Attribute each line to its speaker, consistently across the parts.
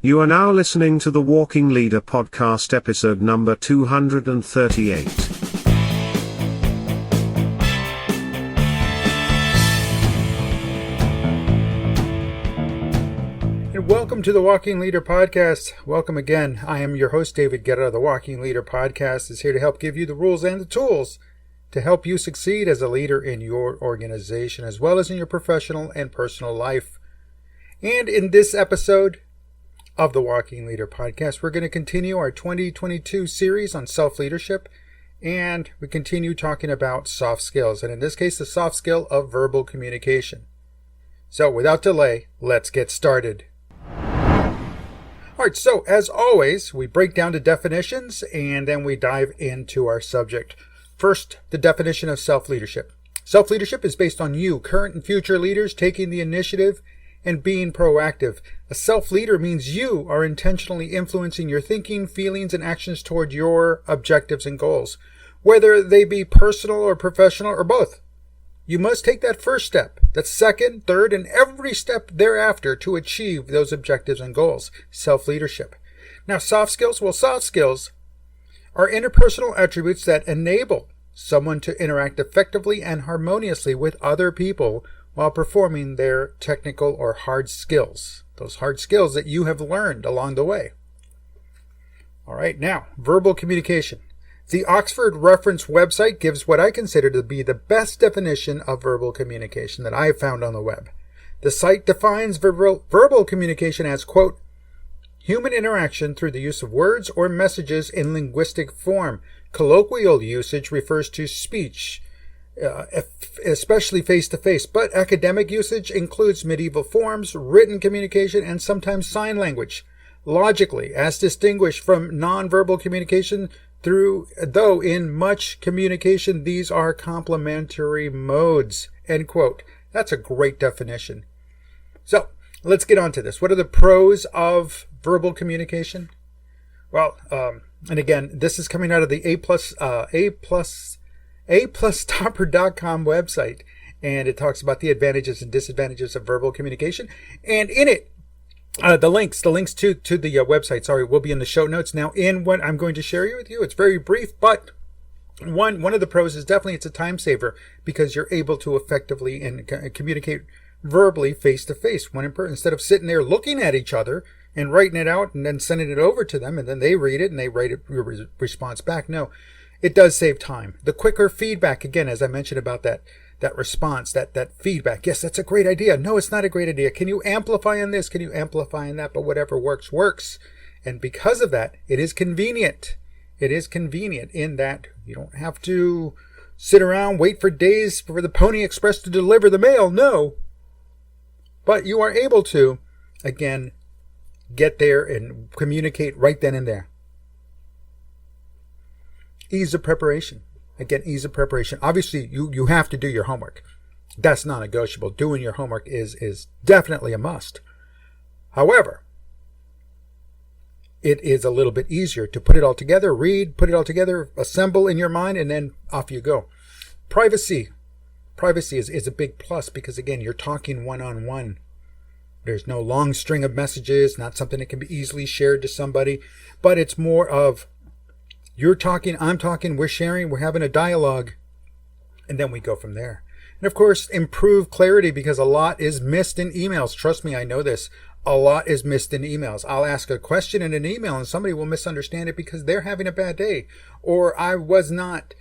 Speaker 1: You are now listening to the Walking Leader podcast, episode number 238.
Speaker 2: And welcome to the Walking Leader podcast. Welcome again. I am your host, David Guerra. The Walking Leader podcast is here to help give you the rules and the tools to help you succeed as a leader in your organization, as well as in your professional and personal life. And in this episode of the Walking Leader podcast, we're going to continue our 2022 series on self-leadership, and we continue talking about soft skills, and in this case, the soft skill of verbal communication. So without delay, let's get started. All right, so as always, we break down the definitions, and then we dive into our subject. First, the definition of self-leadership. Self-leadership is based on you, current and future leaders, taking the initiative and being proactive. A self-leader means you are intentionally influencing your thinking, feelings, and actions toward your objectives and goals, whether they be personal or professional or both. You must take that first step, that second, third, and every step thereafter to achieve those objectives and goals. Self-leadership. Now, soft skills? Well, soft skills are interpersonal attributes that enable someone to interact effectively and harmoniously with other people while performing their technical or hard skills, those hard skills that you have learned along the way. All right, now, verbal communication. The Oxford Reference website gives what I consider to be the best definition of verbal communication that I have found on the web. The site defines verbal communication as, quote, human interaction through the use of words or messages in linguistic form. Colloquial usage refers to speech, especially face-to-face, but academic usage includes medieval forms, written communication, and sometimes sign language. Logically, as distinguished from nonverbal communication, though in much communication these are complementary modes, end quote. That's a great definition. So, let's get on to this. What are the pros of verbal communication? Well, and again, this is coming out of the A+Topper.com website, and it talks about the advantages and disadvantages of verbal communication. And in it, the links to the website, will be in the show notes. Now, in what I'm going to share with you, it's very brief, but one of the pros is definitely it's a time saver because you're able to effectively and communicate verbally face to face instead of sitting there looking at each other and writing it out and then sending it over to them and then they read it and they write your response back. No. It does save time. The quicker feedback, again, as I mentioned about that response, that feedback. Yes, that's a great idea. No, it's not a great idea. Can you amplify on this? Can you amplify on that? But whatever works, works. And because of that, it is convenient. It is convenient in that you don't have to sit around, wait for days for the Pony Express to deliver the mail. No. But you are able to, again, get there and communicate right then and there. Ease of preparation. Again, ease of preparation. Obviously, you have to do your homework. That's non-negotiable. Doing your homework is definitely a must. However, it is a little bit easier to put it all together, read, put it all together, assemble in your mind, and then off you go. Privacy. Privacy is a big plus because, again, you're talking one-on-one. There's no long string of messages, not something that can be easily shared to somebody, but it's more of you're talking, I'm talking, we're sharing, we're having a dialogue, and then we go from there. And of course, improve clarity because a lot is missed in emails. Trust me, I know this. A lot is missed in emails. I'll ask a question in an email and somebody will misunderstand it because they're having a bad day. Or I was not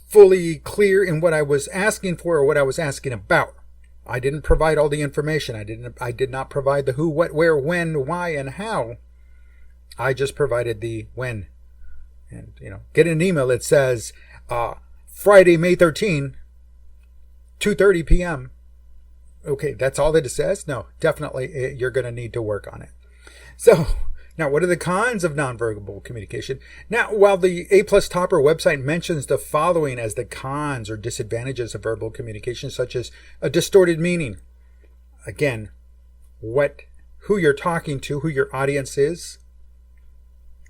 Speaker 2: fully clear in what I was asking for or what I was asking about. I didn't provide all the information. I did not provide the who, what, where, when, why, and how. I just provided the when. And, get an email that says, Friday, May 13, 2:30 p.m. Okay, that's all that it says? No, definitely you're going to need to work on it. So, now what are the cons of nonverbal communication? Now, while the A+Topper website mentions the following as the cons or disadvantages of verbal communication, such as a distorted meaning. Again, who you're talking to, who your audience is.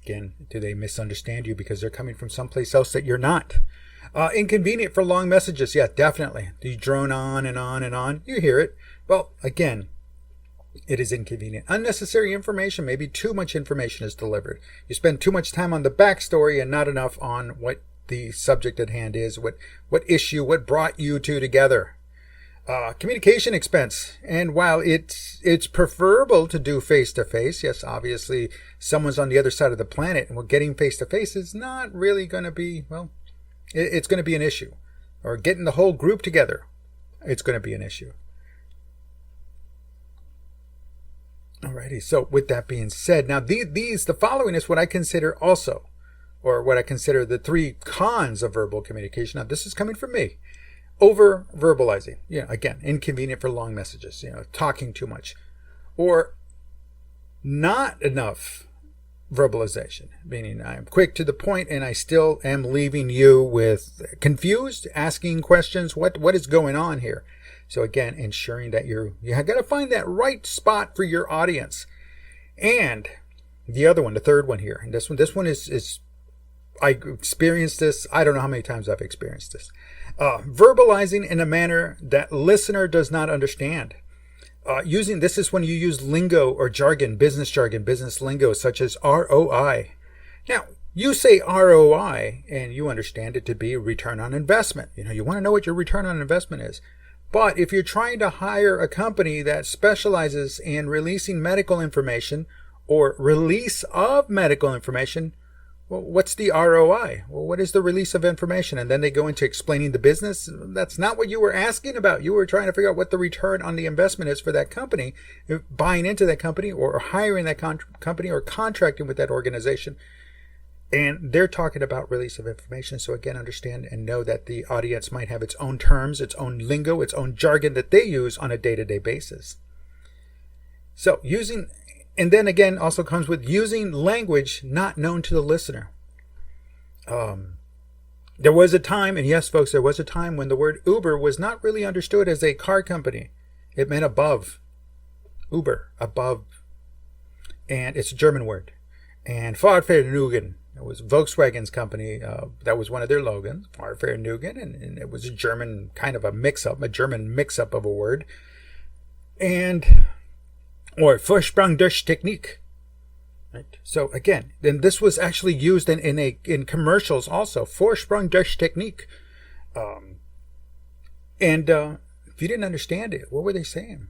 Speaker 2: Again, do they misunderstand you because they're coming from someplace else that you're not? Inconvenient for long messages. Yeah, definitely. You drone on and on and on. You hear it. Well, again, It is inconvenient. Unnecessary information, maybe too much information is delivered. You spend too much time on the backstory and not enough on what the subject at hand is, what issue, what brought you two together. Communication expense. And while it's preferable to do face-to-face, yes, obviously someone's on the other side of the planet, and getting face-to-face is not really going to be, well, it's going to be an issue. Or getting the whole group together, it's going to be an issue. Alrighty, so with that being said, now the following is what I consider also, or what I consider the 3 cons of verbal communication. Now, this is coming from me. Over verbalizing, again, inconvenient for long messages, talking too much, or not enough verbalization, meaning I'm quick to the point and I still am leaving you with confused, asking questions. What is going on here? So again, ensuring that you got to find that right spot for your audience. And the other one, the third one here, and this one is I experienced this. I don't know how many times I've experienced this. Verbalizing in a manner that listener does not understand. This is when you use lingo or jargon, business lingo, such as ROI. Now, you say ROI and you understand it to be return on investment. You want to know what your return on investment is. But if you're trying to hire a company that specializes in releasing medical information or release of medical information, well, what's the ROI? Well, what is the release of information? And then they go into explaining the business. That's not what you were asking about. You were trying to figure out what the return on the investment is for that company, buying into that company or hiring that company or contracting with that organization. And they're talking about release of information. So again, understand and know that the audience might have its own terms, its own lingo, its own jargon that they use on a day-to-day basis. So and then again, also comes with using language not known to the listener. There was a time, and yes, folks, there was a time when the word Uber was not really understood as a car company. It meant above. Uber, above. And it's a German word. And Fahrvergnügen. It was Volkswagen's company. That was one of their slogans, Fahrvergnügen, and it was a German kind of a mix-up of a word. Or Vorsprung durch Technik. Right? So again, then this was actually used in commercials also. Vorsprung durch Technik. If you didn't understand it, what were they saying?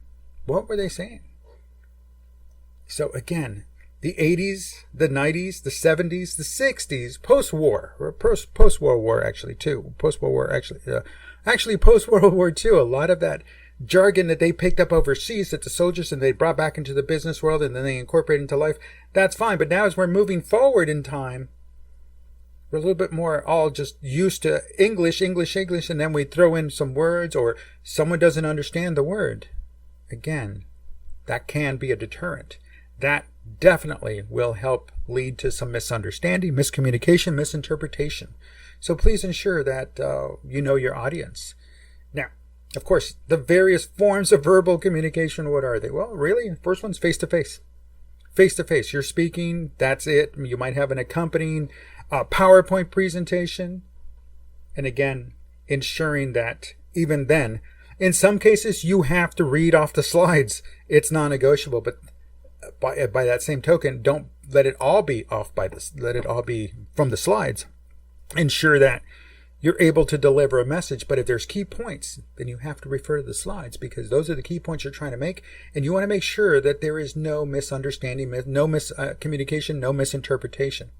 Speaker 2: So again, the 80s, the 90s, the 70s, the 60s, post-war, or post-World War actually too. Post-World War II, a lot of that jargon that they picked up overseas that the soldiers and they brought back into the business world and then they incorporated into life, that's fine. But now as we're moving forward in time, we're a little bit more all just used to English, and then we throw in some words or someone doesn't understand the word. Again, that can be a deterrent. That definitely will help lead to some misunderstanding, miscommunication, misinterpretation. So please ensure that you know your audience. Now, of course, the various forms of verbal communication, what are they? Well, really, first one's face-to-face. Face-to-face, you're speaking, that's it. You might have an accompanying PowerPoint presentation. And again, ensuring that even then, in some cases, you have to read off the slides. It's non-negotiable, but by that same token, don't let it all be off by this. Let it all be from the slides. Ensure that you're able to deliver a message, but if there's key points, then you have to refer to the slides because those are the key points you're trying to make, and you want to make sure that there is no misunderstanding, no miscommunication, no misinterpretation.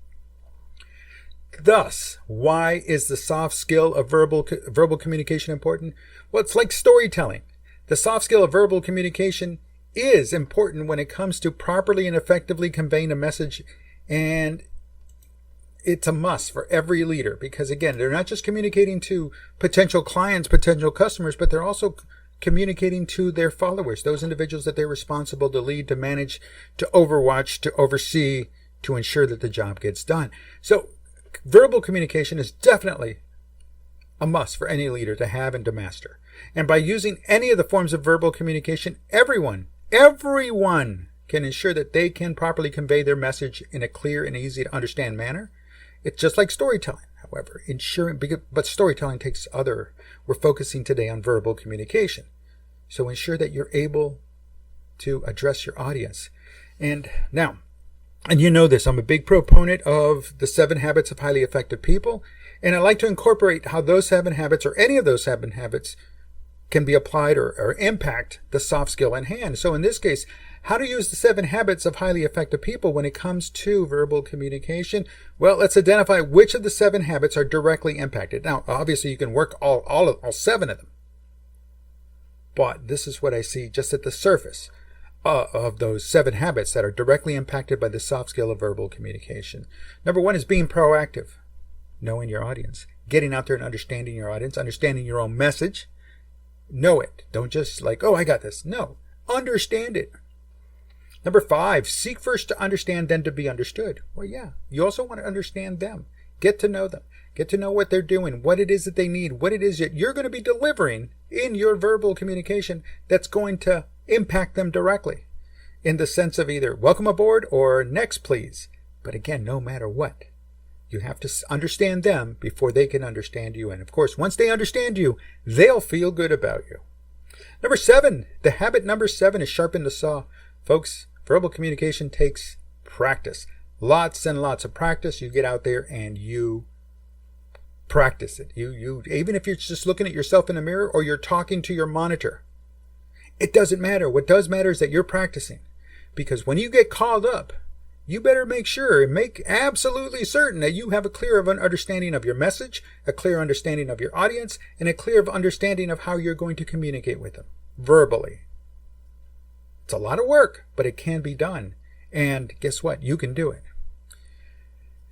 Speaker 2: Thus, why is the soft skill of verbal communication important? Well, it's like storytelling. The soft skill of verbal communication is important when it comes to properly and effectively conveying a message, and it's a must for every leader because, again, they're not just communicating to potential clients, potential customers, but they're also communicating to their followers, those individuals that they're responsible to lead, to manage, to overwatch, to oversee, to ensure that the job gets done. So verbal communication is definitely a must for any leader to have and to master. And by using any of the forms of verbal communication, everyone can ensure that they can properly convey their message in a clear and easy to understand manner. It's just like storytelling, however, but storytelling takes we're focusing today on verbal communication. So ensure that you're able to address your audience. And now, and you know this, I'm a big proponent of the 7 habits of highly effective people. And I like to incorporate how those 7 habits, or any of those 7 habits, can be applied or impact the soft skill in hand. So in this case, how to use the 7 habits of highly effective people when it comes to verbal communication. Well, let's identify which of the 7 habits are directly impacted. Now, obviously, you can work all 7 of them. But this is what I see just at the surface of those 7 habits that are directly impacted by the soft skill of verbal communication. Number 1 is being proactive, knowing your audience, getting out there and understanding your audience, understanding your own message. Know it. Don't just like, oh, I got this. No, understand it. Number 5, seek first to understand, then to be understood. Well, yeah, you also want to understand them. Get to know them. Get to know what they're doing, what it is that they need, what it is that you're going to be delivering in your verbal communication that's going to impact them directly in the sense of either welcome aboard or next, please. But again, no matter what, you have to understand them before they can understand you. And of course, once they understand you, they'll feel good about you. Number 7, the habit number 7 is sharpen the saw. Folks, verbal communication takes practice. Lots and lots of practice. You get out there and you practice it. You even if you're just looking at yourself in the mirror or you're talking to your monitor, it doesn't matter. What does matter is that you're practicing. Because when you get called up, you better make sure and make absolutely certain that you have a clear understanding of your message, a clear understanding of your audience, and a clear understanding of how you're going to communicate with them verbally. It's a lot of work, but it can be done. And guess what? You can do it.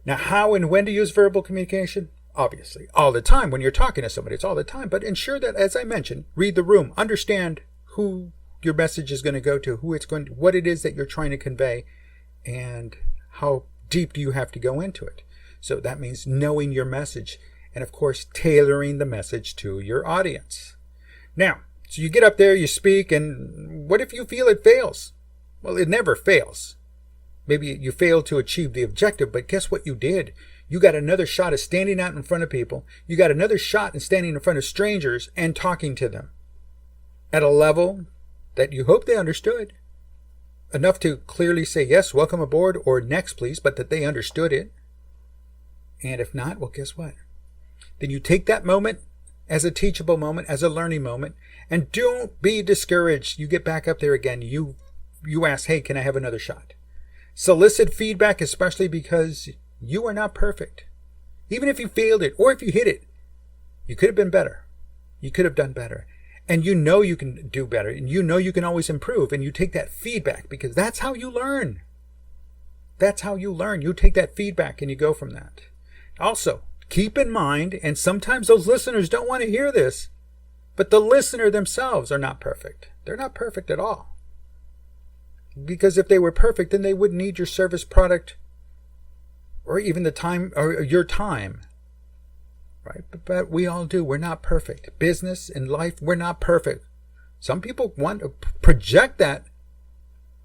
Speaker 2: Now, how and when to use verbal communication? Obviously, all the time. When you're talking to somebody, it's all the time. But ensure that, as I mentioned, read the room. Understand who your message is going to go to, what it is that you're trying to convey, and how deep do you have to go into it. So that means knowing your message and, of course, tailoring the message to your audience. Now, so you get up there, you speak, and what if you feel it fails? Well, it never fails. Maybe you failed to achieve the objective, but guess what you did? You got another shot at standing out in front of people. You got another shot at standing in front of strangers and talking to them at a level that you hope they understood. Enough to clearly say, yes, welcome aboard, or next, please, but that they understood it. And if not, well, guess what? Then you take that moment as a teachable moment, as a learning moment, and don't be discouraged. You get back up there again. You ask, hey, can I have another shot? Solicit feedback, especially because you are not perfect. Even if you failed it or if you hit it, you could have been better. You could have done better. And you know you can do better. And you know you can always improve. And you take that feedback because that's how you learn. That's how you learn. You take that feedback and you go from that. Also, keep in mind, and sometimes those listeners don't want to hear this, but the listener themselves are not perfect. They're not perfect at all. Because if they were perfect, then they wouldn't need your service, product, or even the time, or your time. Right? But we all do. We're not perfect. Business and life, we're not perfect. Some people want to project that,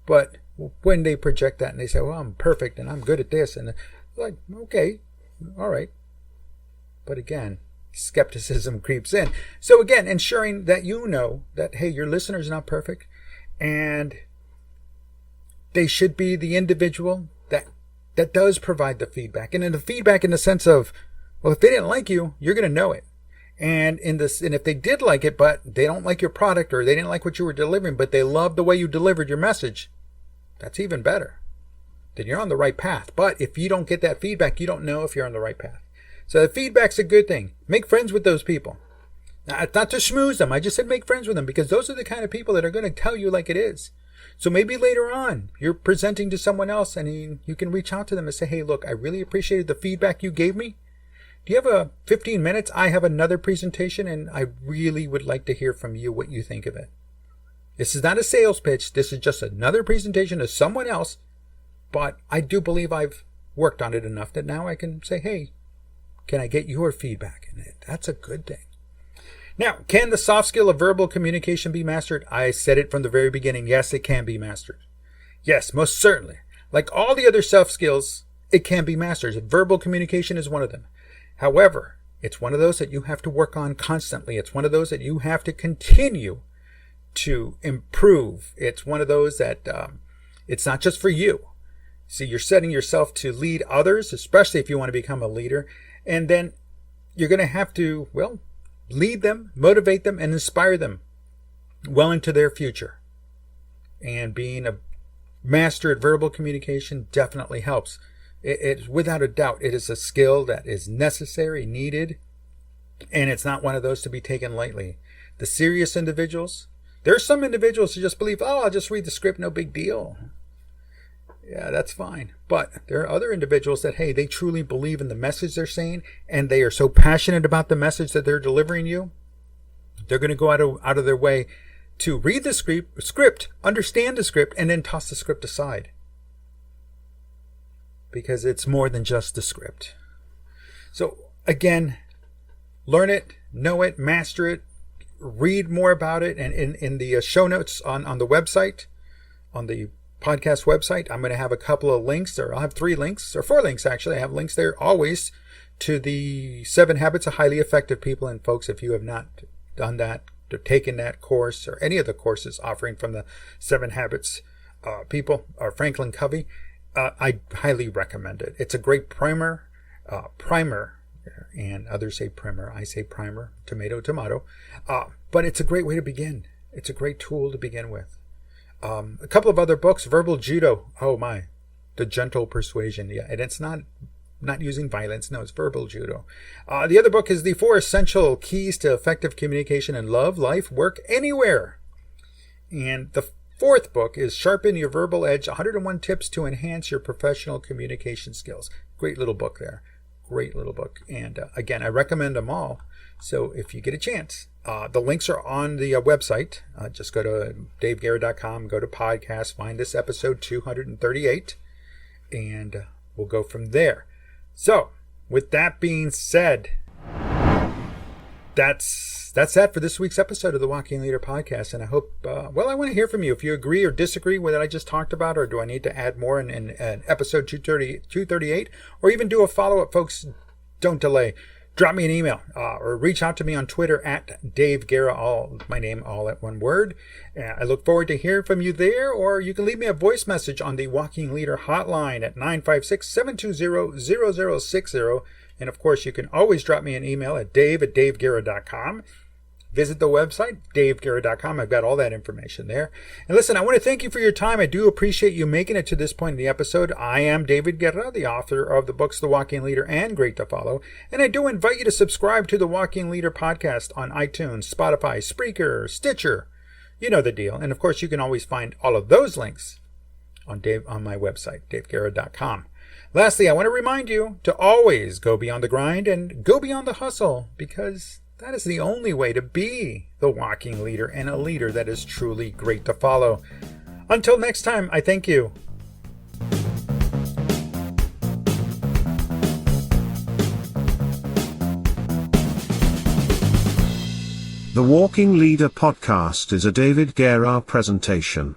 Speaker 2: but when they project that and they say, well, I'm perfect and I'm good at this, and like, okay, all right. But again, skepticism creeps in. So again, ensuring that you know that, hey, your listener's not perfect, and they should be the individual that does provide the feedback. And in the feedback in the sense of, well, if they didn't like you, you're going to know it. And if they did like it, but they don't like your product, or they didn't like what you were delivering, but they love the way you delivered your message, that's even better. Then you're on the right path. But if you don't get that feedback, you don't know if you're on the right path. So the feedback's a good thing. Make friends with those people. Now, it's not to schmooze them. I just said make friends with them, because those are the kind of people that are going to tell you like it is. So maybe later on, you're presenting to someone else and you can reach out to them and say, hey, look, I really appreciated the feedback you gave me. Do you have 15 minutes? I have another presentation and I really would like to hear from you what you think of it. This is not a sales pitch. This is just another presentation to someone else. But I do believe I've worked on it enough that now I can say, hey, can I get your feedback in it? That's a good thing. Now, can the soft skill of verbal communication be mastered? I said it from the very beginning. Yes, it can be mastered. Yes, most certainly. Like all the other soft skills, it can be mastered. Verbal communication is one of them. However, it's one of those that you have to work on constantly. It's one of those that you have to continue to improve. It's one of those that it's not just for you. See, you're setting yourself to lead others, especially if you want to become a leader. And then you're going to have to, well, lead them, motivate them, and inspire them well into their future. And being a master at verbal communication definitely helps. It without a doubt, it is a skill that is necessary, needed, and it's not one of those to be taken lightly. The serious individuals, there are some individuals who just believe, oh, I'll just read the script, no big deal. Yeah, that's fine. But there are other individuals that, hey, they truly believe in the message they're saying, and they are so passionate about the message that they're delivering you, they're going to go out of their way to read the script, understand the script, and then toss the script aside. Because it's more than just the script. So, again, learn it, know it, master it, read more about it, and in the show notes on the website, on the podcast website, I'm going to have a couple of links, or I'll have 3 links, or 4 links actually. I have links there always to the 7 Habits of Highly Effective People. And folks, if you have not done that, or taken that course, or any of the courses offering from the 7 Habits people, or Franklin Covey, I highly recommend it. It's a great primer, and others say primer, I say primer, tomato, but it's a great way to begin. It's a great tool to begin with. A couple of other books, Verbal Judo. Oh my, The Gentle Persuasion. Yeah, and it's not using violence. No, it's verbal judo. The other book is The 4 Essential Keys to Effective Communication in Love, Life, Work, Anywhere. And the 4th book is Sharpen Your Verbal Edge, 101 Tips to Enhance Your Professional Communication Skills. Great little book there. Great little book. And again, I recommend them all. So if you get a chance, the links are on the website. Just go to daveguerra.com, go to podcast, find this episode 238, and we'll go from there. So, with that being said, that's that for this week's episode of the Walking Leader Podcast. And I hope, I want to hear from you. If you agree or disagree with what I just talked about, or do I need to add more in episode 238, or even do a follow-up, folks, don't delay. Drop me an email or reach out to me on Twitter at Dave Guerra, my name all at one word. I look forward to hearing from you there, or you can leave me a voice message on the Walking Leader hotline at 956-720-0060. And of course, you can always drop me an email at dave@daveguerra.com. Visit the website, daveguerra.com. I've got all that information there. And listen, I want to thank you for your time. I do appreciate you making it to this point in the episode. I am David Guerra, the author of the books The Walking Leader and Great to Follow. And I do invite you to subscribe to the Walking Leader podcast on iTunes, Spotify, Spreaker, Stitcher. You know the deal. And of course, you can always find all of those links on my website, daveguerra.com. Lastly, I want to remind you to always go beyond the grind and go beyond the hustle, because that is the only way to be the walking leader, and a leader that is truly great to follow. Until next time, I thank you.
Speaker 1: The Walking Leader Podcast is a David Guerra presentation.